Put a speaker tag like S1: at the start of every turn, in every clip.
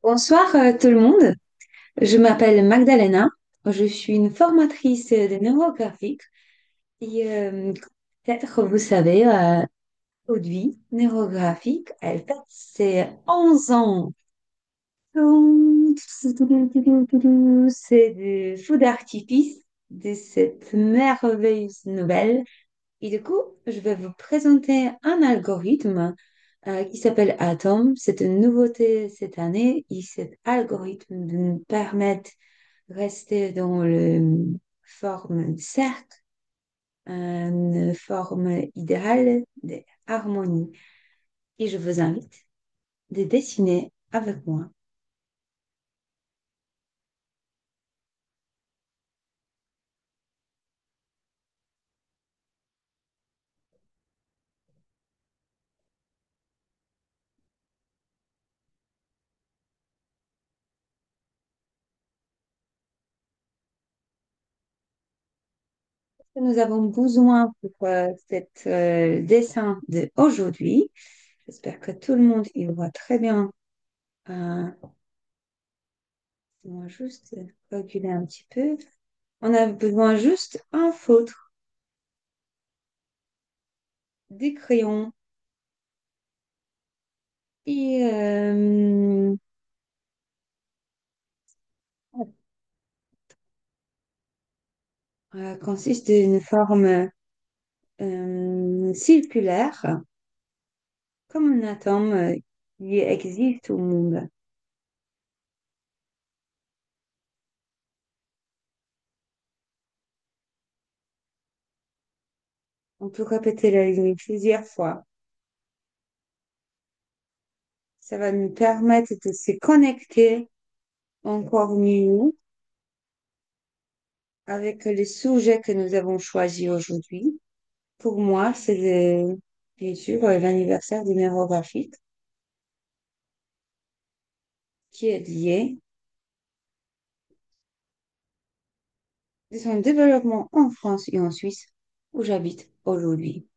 S1: Bonsoir tout le monde, je m'appelle Magdalena, je suis une formatrice de neurographique et peut-être vous savez, aujourd'hui, neurographique, elle fête ses 11 ans. C'est du feu d'artifice de cette merveilleuse nouvelle. Et du coup, je vais vous présenter un algorithme qui s'appelle Atom. C'est une nouveauté cette année et cet algorithme nous permet de rester dans la forme de cercle, une forme idéale d'harmonie. Et je vous invite de dessiner avec moi. Nous avons besoin pour cet dessin d'aujourd'hui. J'espère que tout le monde y voit très bien. Euh, On va juste reculer un petit peu. On a besoin juste un feutre, des crayons et consiste d'une forme circulaire, comme un atome qui existe au monde. On peut répéter la ligne plusieurs fois. Ça va nous permettre de se connecter encore mieux avec les sujets que nous avons choisis aujourd'hui. Pour moi, c'est bien sûr l'anniversaire du neurographite qui est lié de son développement en France et en Suisse, où j'habite aujourd'hui.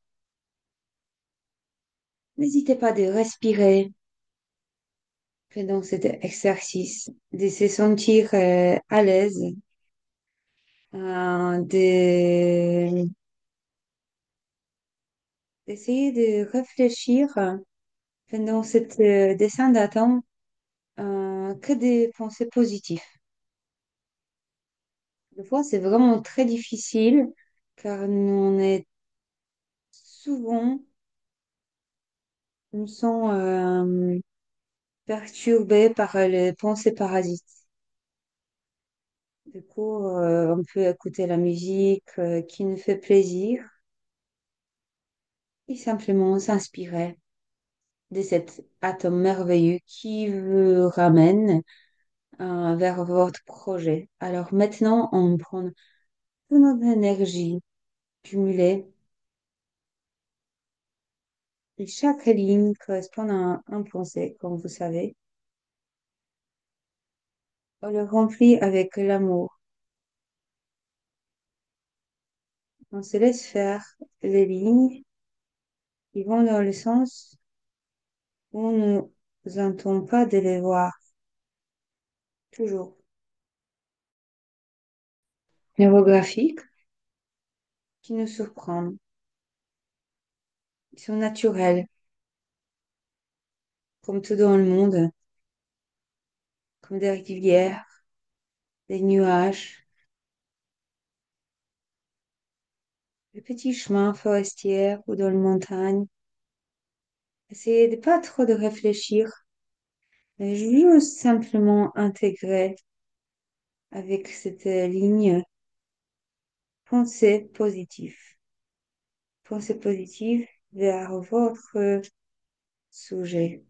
S1: N'hésitez pas de respirer pendant cet exercice, de se sentir à l'aise, d'essayer de réfléchir pendant cet dessin d'atome que des pensées positives. Des fois, c'est vraiment très difficile car on est souvent, on se sent perturbé par les pensées parasites. Du coup, on peut écouter la musique qui nous fait plaisir et simplement s'inspirer de cet atome merveilleux qui vous ramène vers votre projet. Alors maintenant, on prend toute notre énergie cumulée et chaque ligne correspond à un pensée, comme vous savez. On le remplit avec l'amour. On se laisse faire les lignes qui vont dans le sens où on ne nous entend pas de les voir. Toujours. Neurographiques qui nous surprennent. Ils sont naturels, comme tout dans le monde, comme des rivières, des nuages, des petits chemins forestiers ou dans les montagnes. Essayez de pas trop de réfléchir, mais juste simplement intégrer avec cette ligne pensée positive. Pensée positive vers votre sujet.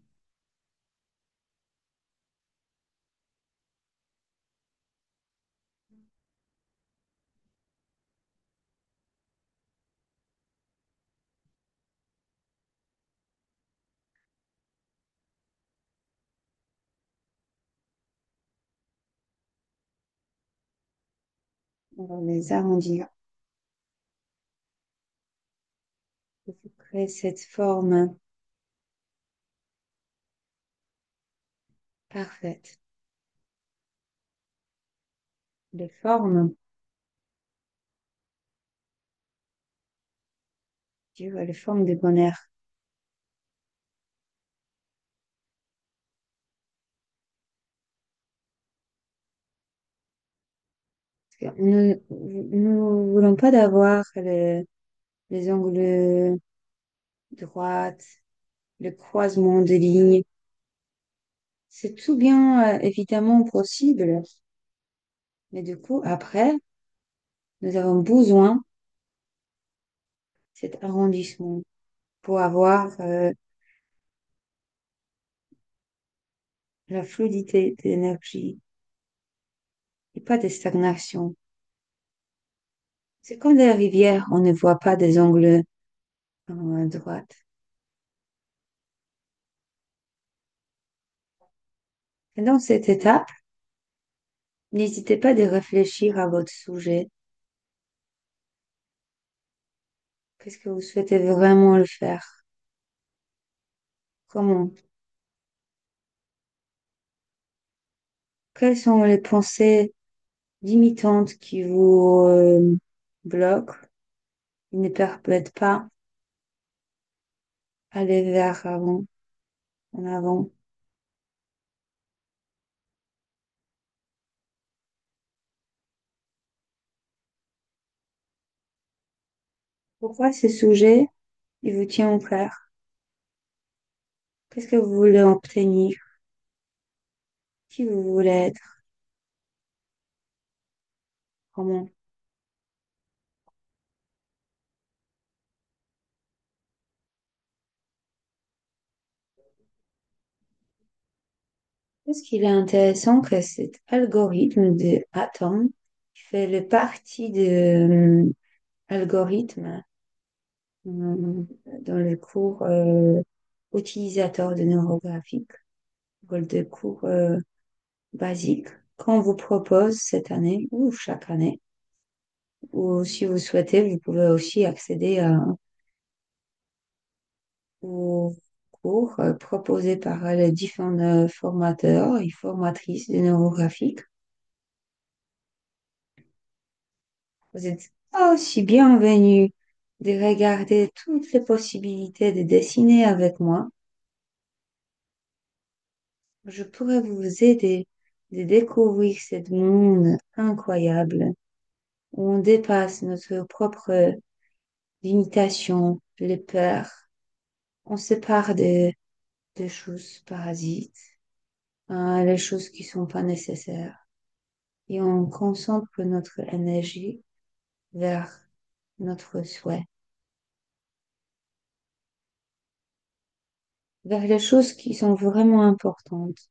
S1: On va les arrondir pour créer cette forme Parfaite. Les formes, tu vois, les formes de bonheur. Parce que nous ne voulons pas d'avoir les angles droits, le croisement de lignes. C'est tout bien, évidemment, possible. Mais du coup, après, nous avons besoin de cet arrondissement pour avoir la fluidité de l'énergie et pas de stagnation. C'est comme des rivières, on ne voit pas des angles droits. Et dans cette étape, n'hésitez pas de réfléchir à votre sujet. Qu'est-ce que vous souhaitez vraiment le faire? Comment? Quelles sont les pensées limitantes qui vous bloquent, qui ne permettent pas aller vers avant, en avant? Pourquoi ce sujet, il vous tient au cœur? Qu'est-ce que vous voulez obtenir? Qui vous voulez être? Comment? Ce qu'il est intéressant que cet algorithme de Atom fait le partie de algorithme dans le cours utilisateur de neurographique, pour des cours basiques qu'on vous propose cette année ou chaque année. Ou si vous souhaitez, vous pouvez aussi accéder aux cours proposés par les différents formateurs et formatrices de neurographique. Vous êtes aussi bienvenus de regarder toutes les possibilités de dessiner avec moi. Je pourrais vous aider de découvrir ce monde incroyable où on dépasse notre propre limitation, les peurs. On se sépare des choses parasites, les choses qui sont pas nécessaires. Et on concentre notre énergie vers notre souhait, vers les choses qui sont vraiment importantes.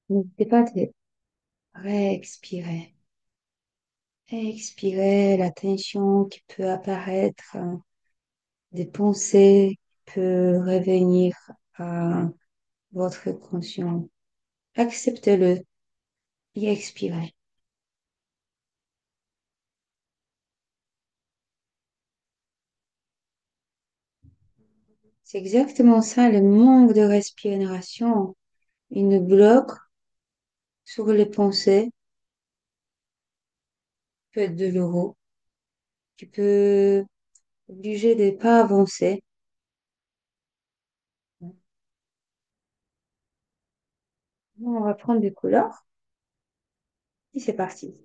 S1: N'hésitez pas à réexpirer. Expirer la tension qui peut apparaître, des pensées qui peuvent revenir à votre conscient. Acceptez-le et expirez. C'est exactement ça, le manque de respiration. Il nous bloque sur les pensées, peut être douloureux, qui peut obliger de pas avancer. On va prendre des couleurs et c'est parti.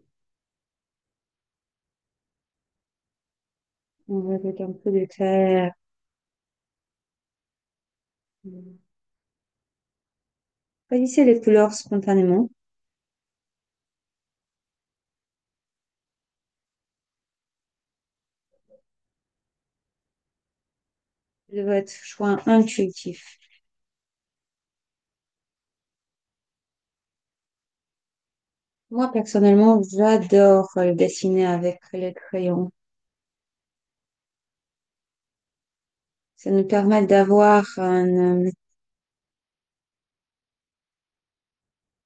S1: On va mettre un peu de clair. Choisissez les couleurs spontanément de votre choix intuitif. Moi, personnellement, j'adore dessiner avec les crayons. Ça nous permet d'avoir une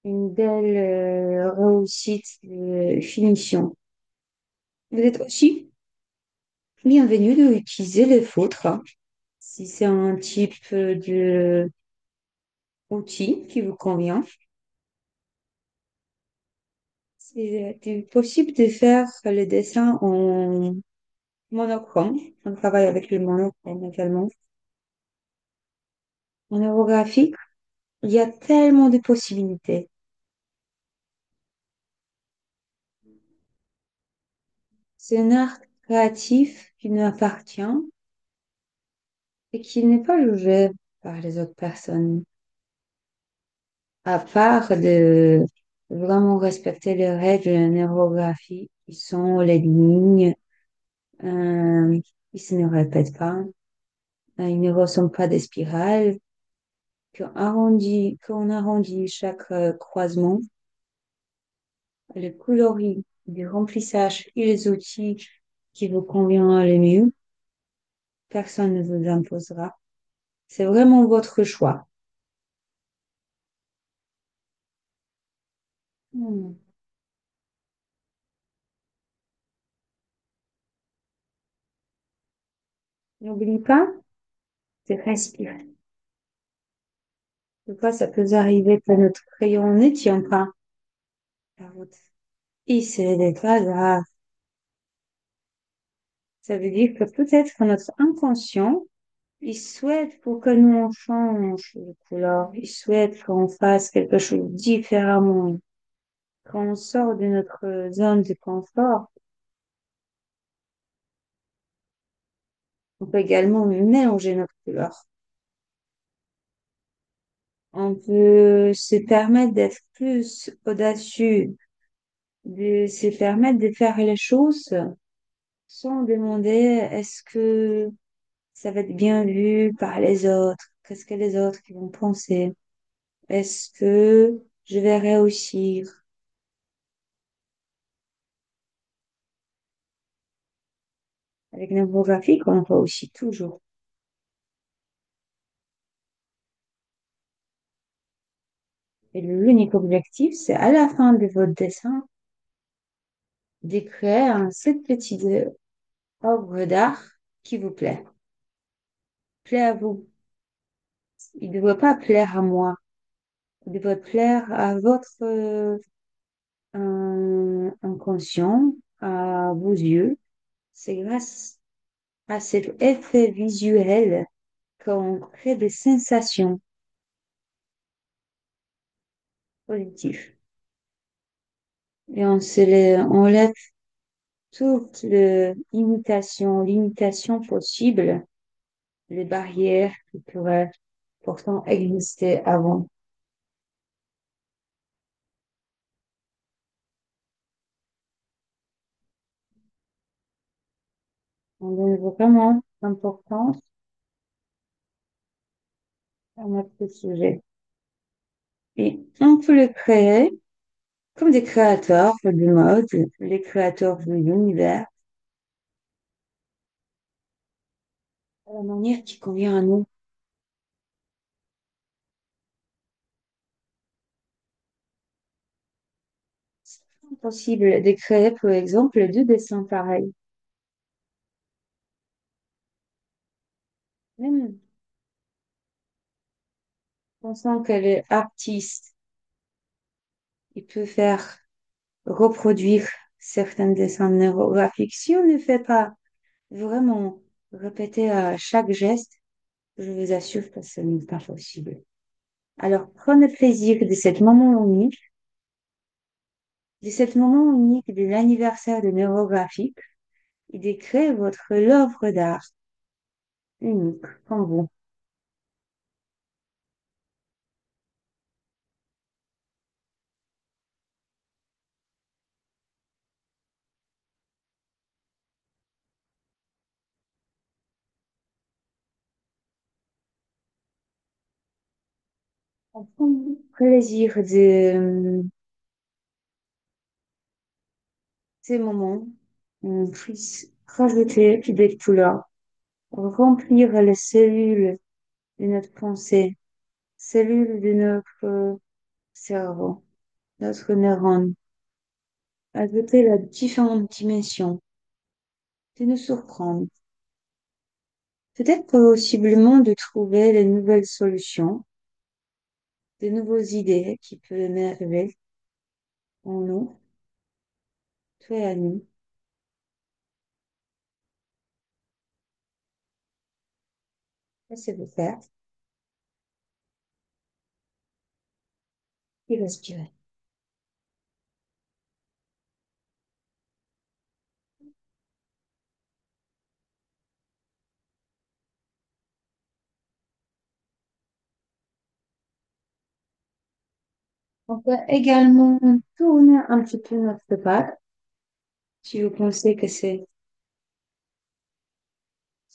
S1: belle réussite de finition. Vous êtes aussi bienvenu d'utiliser les feutres, hein, si c'est un type de outil qui vous convient. C'est possible de faire le dessin en monochrome. On travaille avec le monochrome également. En aérographique, il y a tellement de possibilités. C'est un art créatif qui nous appartient et qui n'est pas jugé par les autres personnes, à part de vraiment respecter les règles en aérographie qui sont les lignes, ils ne se répètent pas, ils ne ressemblent pas des spirales, qu'on arrondit chaque croisement, le coloris du remplissage et les outils qui vous convient le mieux, personne ne vous imposera. C'est vraiment votre choix. Hmm. N'oublie pas de respirer. Des fois, ça peut arriver que notre crayon ne tient pas la route. Et c'est pas grave. Ça veut dire que peut-être que notre inconscient, il souhaite pour que nous on change de couleur. Il souhaite qu'on fasse quelque chose différemment. Quand on sort de notre zone de confort, on peut également mélanger notre couleur. On peut se permettre d'être plus audacieux, de se permettre de faire les choses sans demander est-ce que ça va être bien vu par les autres? Qu'est-ce que les autres qui vont penser? Est-ce que je vais réussir? Avec l'infographie, on voit aussi toujours. Et l'unique objectif, c'est à la fin de votre dessin, de créer un seul petit œuvre d'art qui vous plaît à vous. Il ne doit pas plaire à moi. Il doit plaire à votre inconscient, à vos yeux. C'est grâce à cet effet visuel qu'on crée des sensations positives. Et on lève toute l'imitation possible, les barrières qui pourraient pourtant exister avant. On donne vraiment importance à notre sujet. Et on peut le créer comme des créateurs de mode, les créateurs de l'univers, à la manière qui convient à nous. C'est possible de créer, par exemple, deux dessins pareils. Même pensant que l'artiste, il peut faire reproduire certains dessins neurographiques. Si on ne fait pas vraiment répéter à chaque geste, je vous assure que ce n'est pas possible. Alors, prenez plaisir de cet moment unique de l'anniversaire de neurographique et de créer votre œuvre d'art unique comme vous. On prend plaisir de ces moments où on puisse rajouter des couleurs, remplir les cellules de notre pensée, cellules de notre cerveau, notre neurone, ajouter la différentes dimensions, de nous surprendre. Peut-être possiblement de trouver les nouvelles solutions, de nouvelles idées qui peuvent émerger en nous, toi et à nous. Laissez-vous faire et respirer. On peut également tourner un petit peu notre pâte si vous pensez que c'est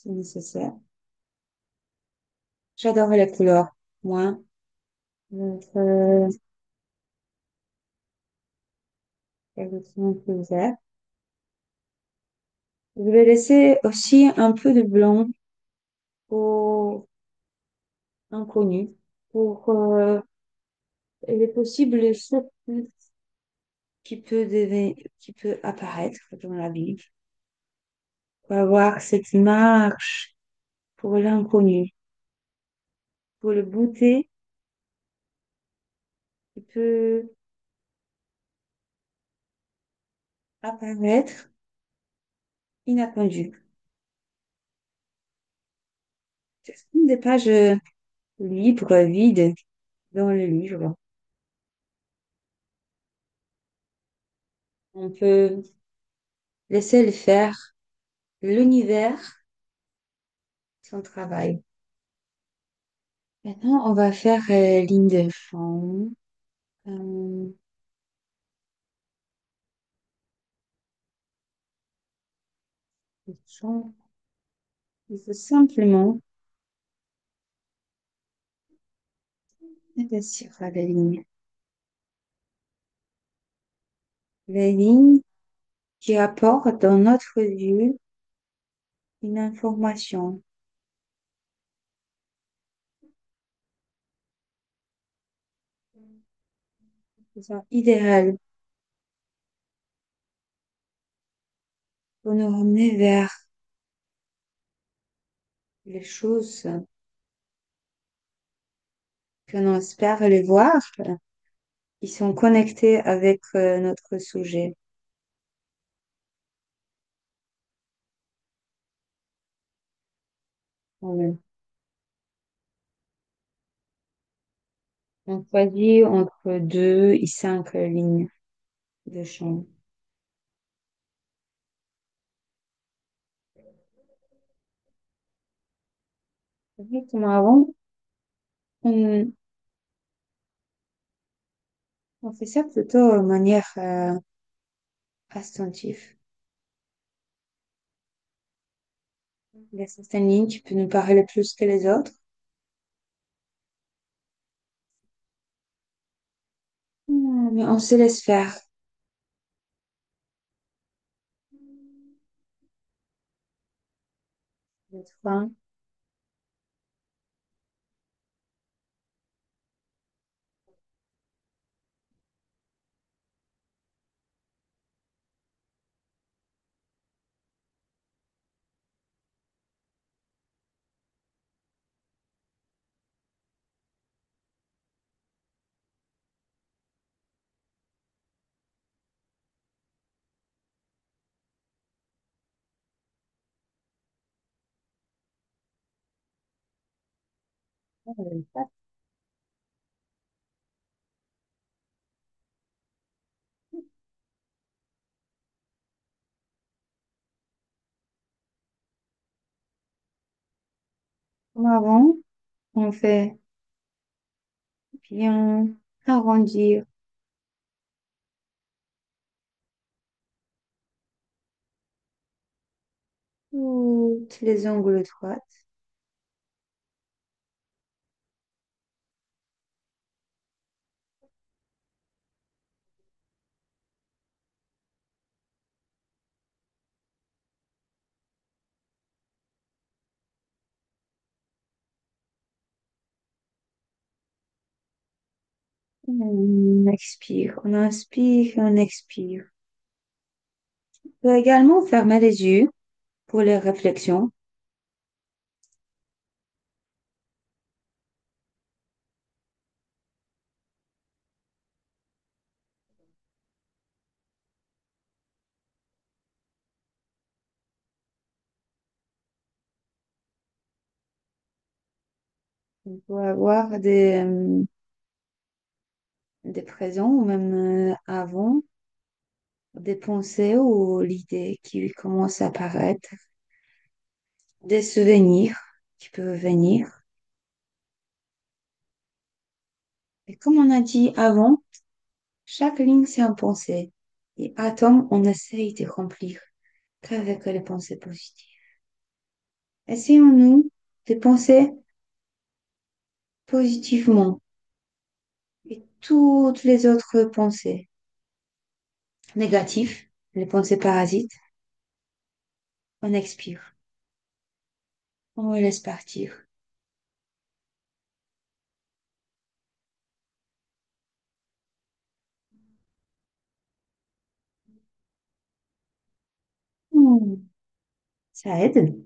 S1: nécessaire. J'adore les couleurs. Moi, notre évolution plus vert. Je vais laisser aussi un peu de blanc pour inconnu, pour il est possible les surprises qui peut apparaître dans la vie. Pour avoir cette marche pour l'inconnu, pour le beauté qui peut apparaître inattendu. Ce sont des pages libres, vides dans le livre. On peut laisser le faire l'univers, son travail. Maintenant, on va faire ligne de fond. Euh, il faut simplement épaissir la ligne. Les lignes qui apportent dans notre vue une information, disons, idéale pour nous ramener vers les choses que l'on espère les voir. Ils sont connectés avec notre sujet. On on choisit entre 2 et 5 lignes de chant. Exactement avant, on, on fait ça plutôt de manière instinctive. Il y a certaines lignes qui peuvent nous parler plus que les autres. Mais on se laisse faire. D'être un. Comme avant, on fait bien arrondir toutes les angles droits. On expire, on inspire, on expire. On peut également fermer les yeux pour les réflexions. On peut avoir des présents ou même avant, des pensées ou l'idée qui commence à apparaître, des souvenirs qui peuvent venir. Et comme on a dit avant, chaque ligne, c'est une pensée. Et atome, on essaye de remplir qu'avec les pensées positives. Essayons-nous de penser positivement et toutes les autres pensées négatives, les pensées parasites, on expire, on les laisse partir. Hmm, ça aide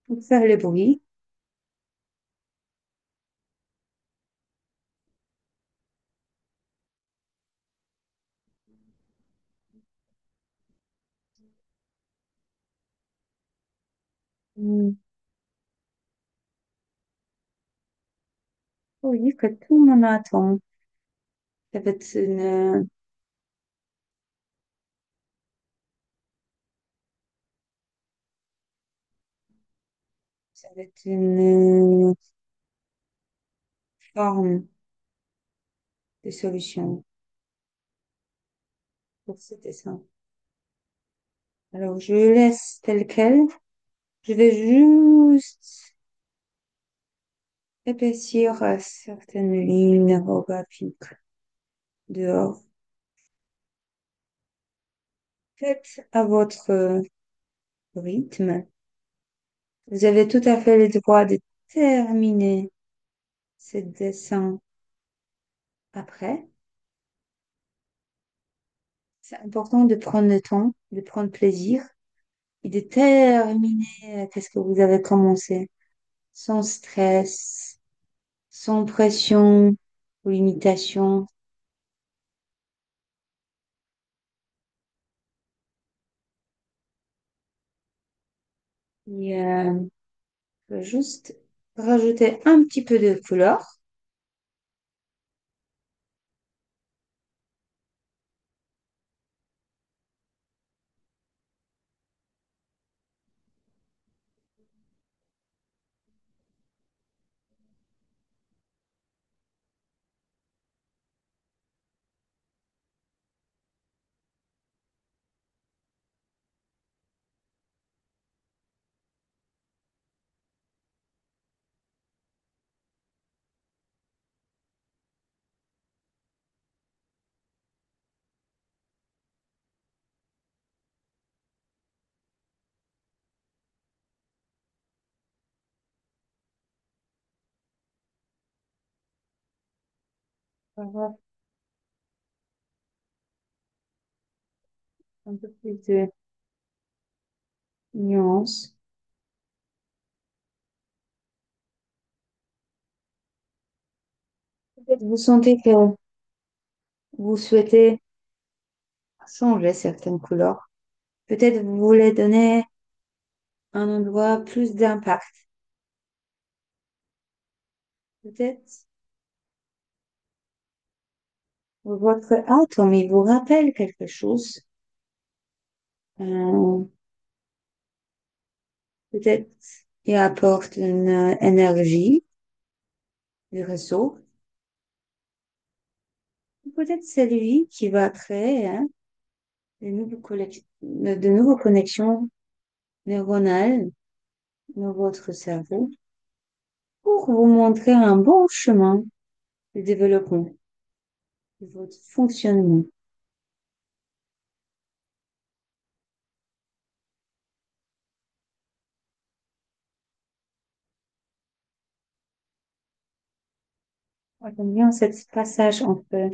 S1: pour faire le bruit. Hmm, oui, que tout le monde attend. Ça va être ça va être une forme de solution pour cet dessin. Alors, je le laisse tel quel. Je vais juste épaissir certaines lignes orographiques dehors. Faites à votre rythme. Vous avez tout à fait le droit de terminer ce dessin après. C'est important de prendre le temps, de prendre plaisir et de terminer qu'est-ce que vous avez commencé sans stress, sans pression ou limitation. Et, je vais juste rajouter un petit peu de couleur. Voilà, un peu plus de nuance. Peut-être vous sentez que vous souhaitez changer certaines couleurs. Peut-être vous voulez donner un endroit plus d'impact. Peut-être votre atome, il vous rappelle quelque chose. Euh, peut-être il apporte une énergie du réseau. Peut-être c'est lui qui va créer hein, de nouveaux connexions neuronales dans votre cerveau pour vous montrer un bon chemin de développement de votre fonctionnement. J'aime bien ce passage entre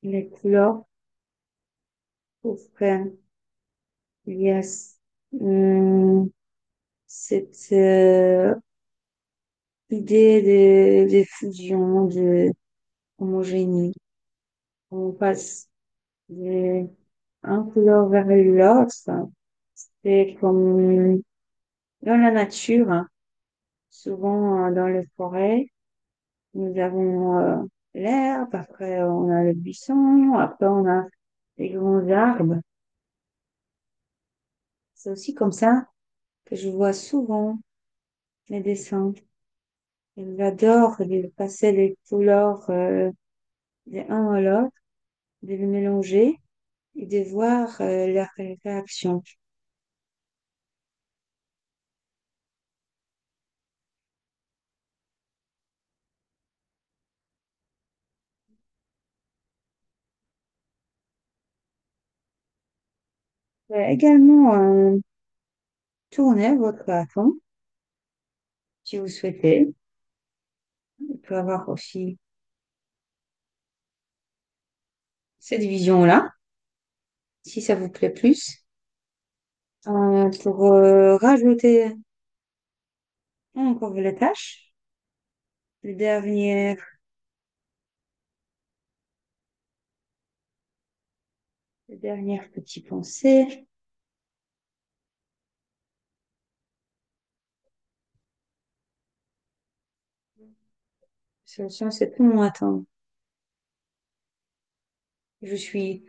S1: les couleurs pour qu'il y a hum, cette idée de fusion, de homogénéité. On passe de un couleur vers l'autre. C'est comme dans la nature, hein. Souvent dans les forêts, nous avons l'herbe, après on a le buisson, après on a les grands arbres. C'est aussi comme ça que je vois souvent les dessins. Et j'adore de passer les couleurs de un à l'autre, de les mélanger et de voir leur réaction. Également, tourner votre atome si vous souhaitez. On peut avoir aussi cette vision-là, si ça vous plaît plus. Pour rajouter encore les tâches, les dernières petites pensées. Solution, c'est tout mon attendre. Je suis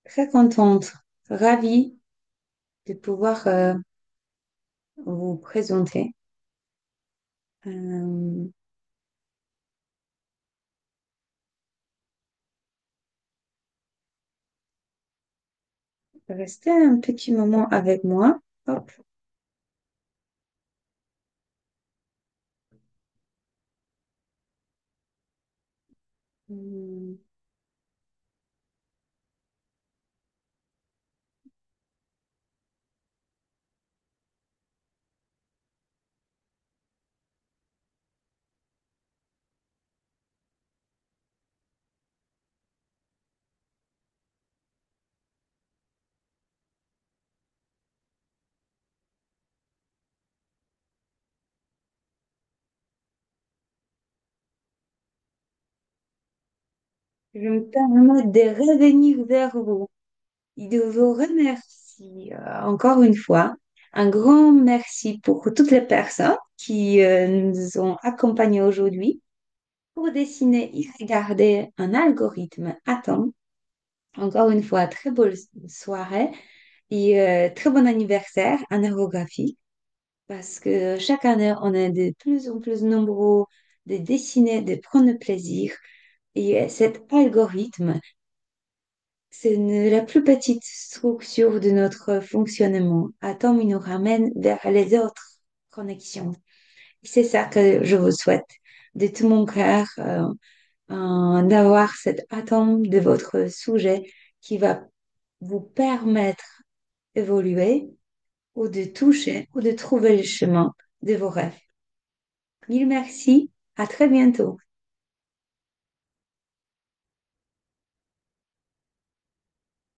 S1: très contente, ravie de pouvoir vous présenter. Euh, Restez un petit moment avec moi. Hop. Hum, Je me permets de revenir vers vous et de vous remercier encore une fois. Un grand merci pour toutes les personnes qui nous ont accompagnés aujourd'hui pour dessiner et regarder un algorithme Atom. Encore une fois, très bonne soirée et très bon anniversaire à Neurographie parce que chaque année, on est de plus en plus nombreux de dessiner, de prendre plaisir. Et cet algorithme, c'est la plus petite structure de notre fonctionnement. Atom, il nous ramène vers les autres connexions. Et c'est ça que je vous souhaite de tout mon cœur, d'avoir cet atome de votre sujet qui va vous permettre d'évoluer ou de toucher ou de trouver le chemin de vos rêves. Mille merci, à très bientôt.